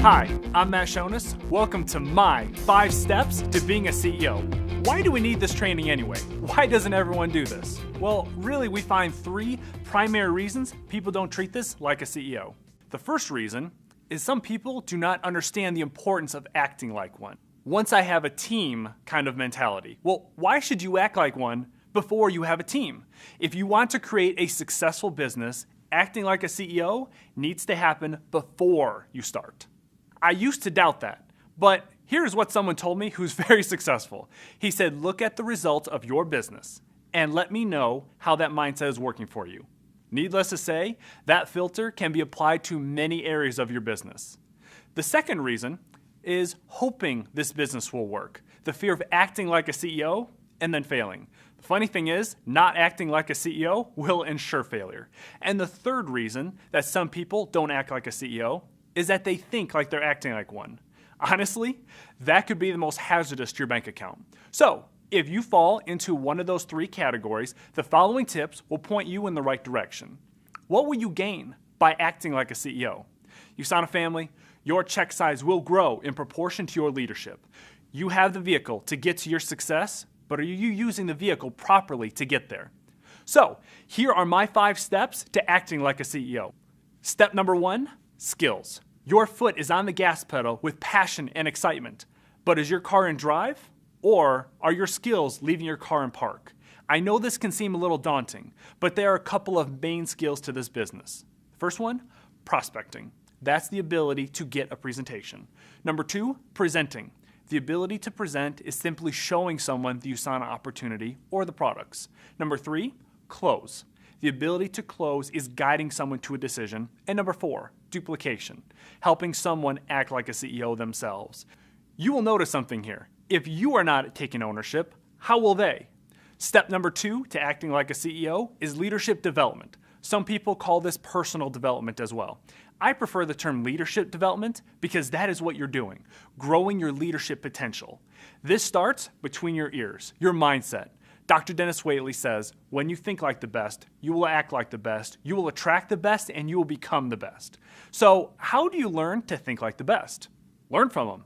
Hi, I'm Matt Shonas. Welcome to my 5 steps to being a CEO. Why do we need this training anyway? Why doesn't everyone do this? Well, really, we find 3 primary reasons people don't treat this like a CEO. The first reason is some people do not understand the importance of acting like one. Once I have a team kind of mentality. Well, why should you act like one before you have a team? If you want to create a successful business, acting like a CEO needs to happen before you start. I used to doubt that, but here's what someone told me who's very successful. He said, look at the results of your business and let me know how that mindset is working for you. Needless to say, that filter can be applied to many areas of your business. The second reason is hoping this business will work. The fear of acting like a CEO and then failing. The funny thing is, not acting like a CEO will ensure failure. And the third reason that some people don't act like a CEO is that they think like they're acting like one. Honestly, that could be the most hazardous to your bank account. So, if you fall into one of those 3 categories, the following tips will point you in the right direction. What will you gain by acting like a CEO? USANA family, your check size will grow in proportion to your leadership. You have the vehicle to get to your success, but are you using the vehicle properly to get there? So, here are my 5 steps to acting like a CEO. Step number 1, skills. Your foot is on the gas pedal with passion and excitement, but is your car in drive? Or are your skills leaving your car in park? I know this can seem a little daunting, but there are a couple of main skills to this business. First one, prospecting. That's the ability to get a presentation. Number 2, presenting. The ability to present is simply showing someone the USANA opportunity or the products. Number 3, close. The ability to close is guiding someone to a decision. And number 4, duplication. Helping someone act like a CEO themselves. You will notice something here. If you are not taking ownership, how will they? Step number 2 to acting like a CEO is leadership development. Some people call this personal development as well. I prefer the term leadership development because that is what you're doing, growing your leadership potential. This starts between your ears, your mindset. Dr. Dennis Waitley says, when you think like the best, you will act like the best, you will attract the best, and you will become the best. So how do you learn to think like the best? Learn from them.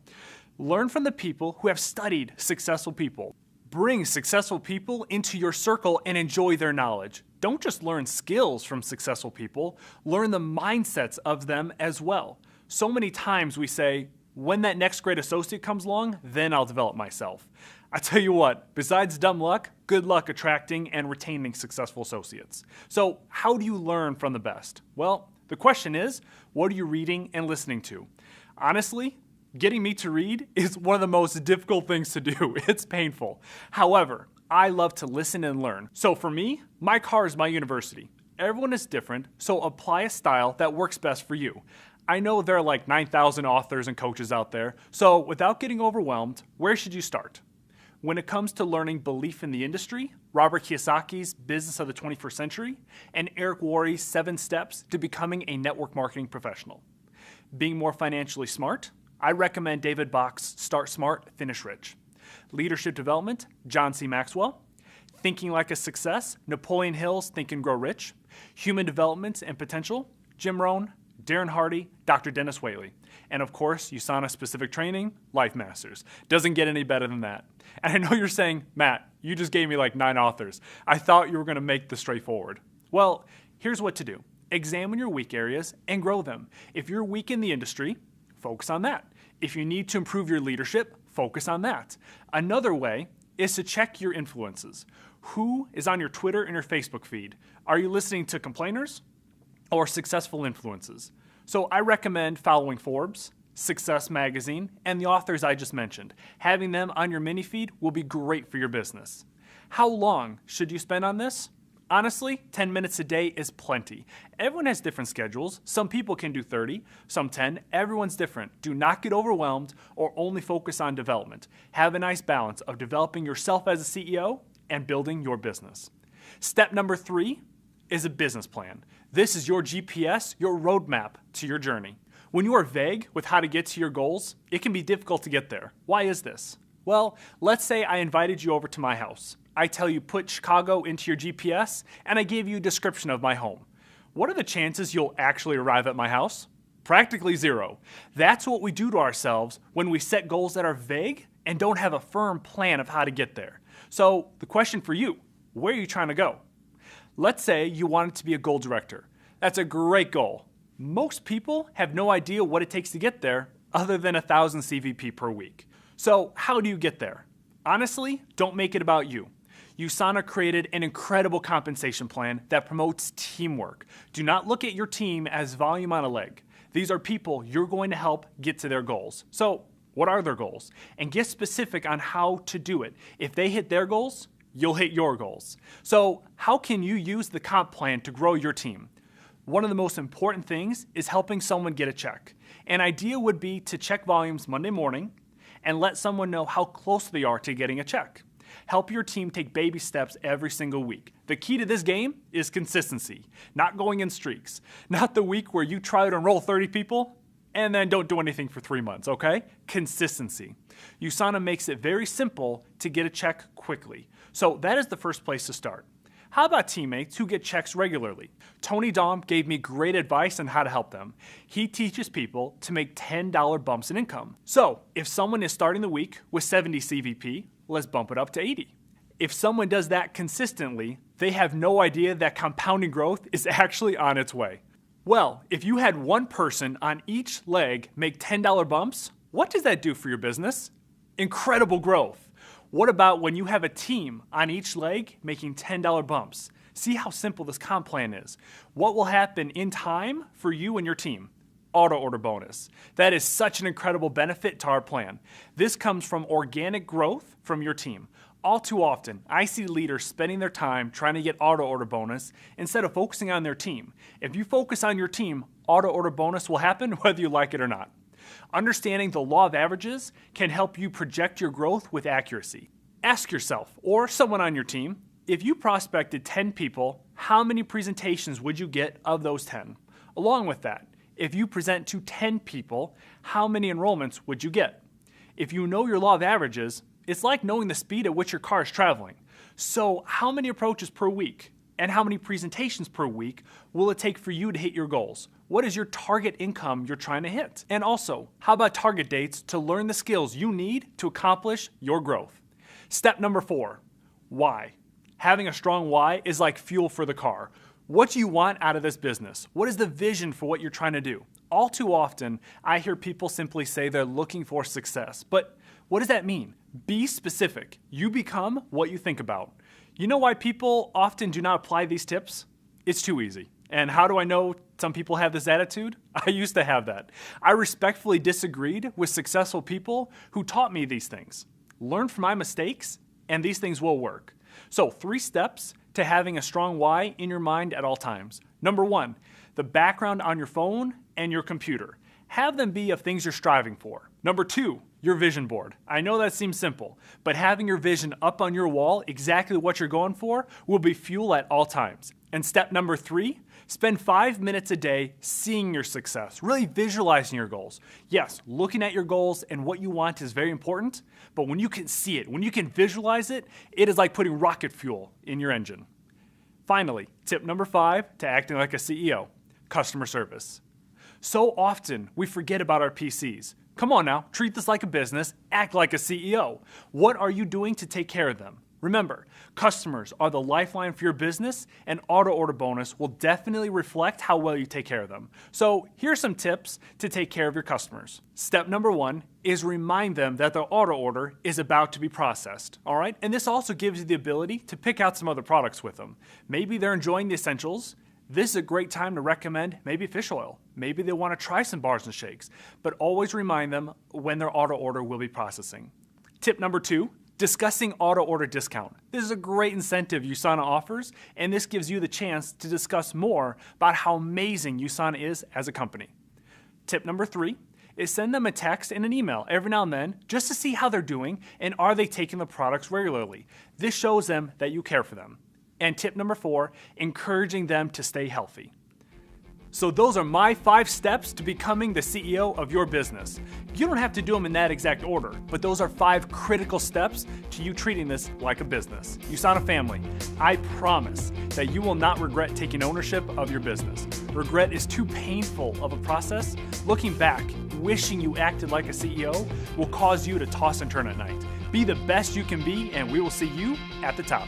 Learn from the people who have studied successful people. Bring successful people into your circle and enjoy their knowledge. Don't just learn skills from successful people, learn the mindsets of them as well. So many times we say, when that next great associate comes along, then I'll develop myself. I tell you what, besides dumb luck, good luck attracting and retaining successful associates. So how do you learn from the best? Well, the question is, what are you reading and listening to? Honestly, getting me to read is one of the most difficult things to do. It's painful. However, I love to listen and learn. So for me, my car is my university. Everyone is different, so apply a style that works best for you. I know there are like 9,000 authors and coaches out there, so without getting overwhelmed, where should you start? When it comes to learning belief in the industry, Robert Kiyosaki's Business of the 21st Century, and Eric Worre's 7 Steps to Becoming a Network Marketing Professional. Being more financially smart, I recommend David Bach's Start Smart, Finish Rich. Leadership Development, John C. Maxwell. Thinking Like a Success, Napoleon Hill's Think and Grow Rich. Human Development and Potential, Jim Rohn, Darren Hardy, Dr. Dennis Waitley. And of course, USANA Specific Training, Life Masters. Doesn't get any better than that. And I know you're saying, Matt, you just gave me like 9 authors. I thought you were going to make this straightforward. Well, here's what to do. Examine your weak areas and grow them. If you're weak in the industry, focus on that. If you need to improve your leadership, focus on that. Another way is to check your influences. Who is on your Twitter and your Facebook feed? Are you listening to complainers or successful influences? So I recommend following Forbes, Success Magazine, and the authors I just mentioned. Having them on your mini feed will be great for your business. How long should you spend on this? Honestly, 10 minutes a day is plenty. Everyone has different schedules. Some people can do 30, some 10. Everyone's different. Do not get overwhelmed or only focus on development. Have a nice balance of developing yourself as a CEO and building your business. Step number 3 is a business plan. This is your GPS, your roadmap to your journey. When you are vague with how to get to your goals, it can be difficult to get there. Why is this? Well, let's say I invited you over to my house. I tell you put Chicago into your GPS, and I gave you a description of my home. What are the chances you'll actually arrive at my house? Practically zero. That's what we do to ourselves when we set goals that are vague and don't have a firm plan of how to get there. So the question for you, where are you trying to go? Let's say you wanted to be a goal director. That's a great goal. Most people have no idea what it takes to get there other than 1,000 CVP per week. So how do you get there? Honestly, don't make it about you. USANA created an incredible compensation plan that promotes teamwork. Do not look at your team as volume on a leg. These are people you're going to help get to their goals. So what are their goals? And get specific on how to do it. If they hit their goals, you'll hit your goals. So how can you use the comp plan to grow your team? One of the most important things is helping someone get a check. An idea would be to check volumes Monday morning and let someone know how close they are to getting a check. Help your team take baby steps every single week. The key to this game is consistency, not going in streaks. Not the week where you try to enroll 30 people and then don't do anything for 3 months, okay? Consistency. USANA makes it very simple to get a check quickly. So that is the first place to start. How about teammates who get checks regularly? Tony Dom gave me great advice on how to help them. He teaches people to make $10 bumps in income. So if someone is starting the week with 70 CVP, let's bump it up to 80. If someone does that consistently, they have no idea that compounding growth is actually on its way. Well, if you had one person on each leg make $10 bumps, what does that do for your business? Incredible growth. What about when you have a team on each leg making $10 bumps? See how simple this comp plan is. What will happen in time for you and your team? Auto order bonus. That is such an incredible benefit to our plan. This comes from organic growth from your team. All too often, I see leaders spending their time trying to get auto order bonus instead of focusing on their team. If you focus on your team, auto order bonus will happen whether you like it or not. Understanding the law of averages can help you project your growth with accuracy. Ask yourself, or someone on your team, if you prospected 10 people, how many presentations would you get of those 10? Along with that, if you present to 10 people, how many enrollments would you get? If you know your law of averages, it's like knowing the speed at which your car is traveling. So how many approaches per week and how many presentations per week will it take for you to hit your goals? What is your target income you're trying to hit? And also, how about target dates to learn the skills you need to accomplish your growth? Step number 4, why. Having a strong why is like fuel for the car. What do you want out of this business? What is the vision for what you're trying to do? All too often, I hear people simply say they're looking for success. But what does that mean? Be specific. You become what you think about. You know why people often do not apply these tips? It's too easy. And how do I know some people have this attitude? I used to have that. I respectfully disagreed with successful people who taught me these things. Learn from my mistakes, and these things will work. So 3 steps to having a strong why in your mind at all times. Number 1, the background on your phone and your computer. Have them be of things you're striving for. Number 2, your vision board. I know that seems simple, but having your vision up on your wall, exactly what you're going for, will be fuel at all times. And step number 3, spend 5 minutes a day seeing your success, really visualizing your goals. Yes, looking at your goals and what you want is very important, but when you can see it, when you can visualize it, it is like putting rocket fuel in your engine. Finally, tip number 5 to acting like a CEO, customer service. So often we forget about our PCs. Come on now, treat this like a business, act like a CEO. What are you doing to take care of them? Remember, customers are the lifeline for your business, and auto order bonus will definitely reflect how well you take care of them. So here's some tips to take care of your customers. Step number 1 is remind them that their auto order is about to be processed, all right? And this also gives you the ability to pick out some other products with them. Maybe they're enjoying the essentials. This is a great time to recommend maybe fish oil. Maybe they want to try some bars and shakes, but always remind them when their auto order will be processing. Tip number 2, discussing auto order discount. This is a great incentive USANA offers, and this gives you the chance to discuss more about how amazing USANA is as a company. Tip number 3 is send them a text and an email every now and then just to see how they're doing and are they taking the products regularly. This shows them that you care for them. And tip number 4, encouraging them to stay healthy. So those are my 5 steps to becoming the CEO of your business. You don't have to do them in that exact order, but those are 5 critical steps to you treating this like a business. USANA family, I promise that you will not regret taking ownership of your business. regret is too painful of a process, looking back, wishing you acted like a CEO will cause you to toss and turn at night. Be the best you can be, and we will see you at the top.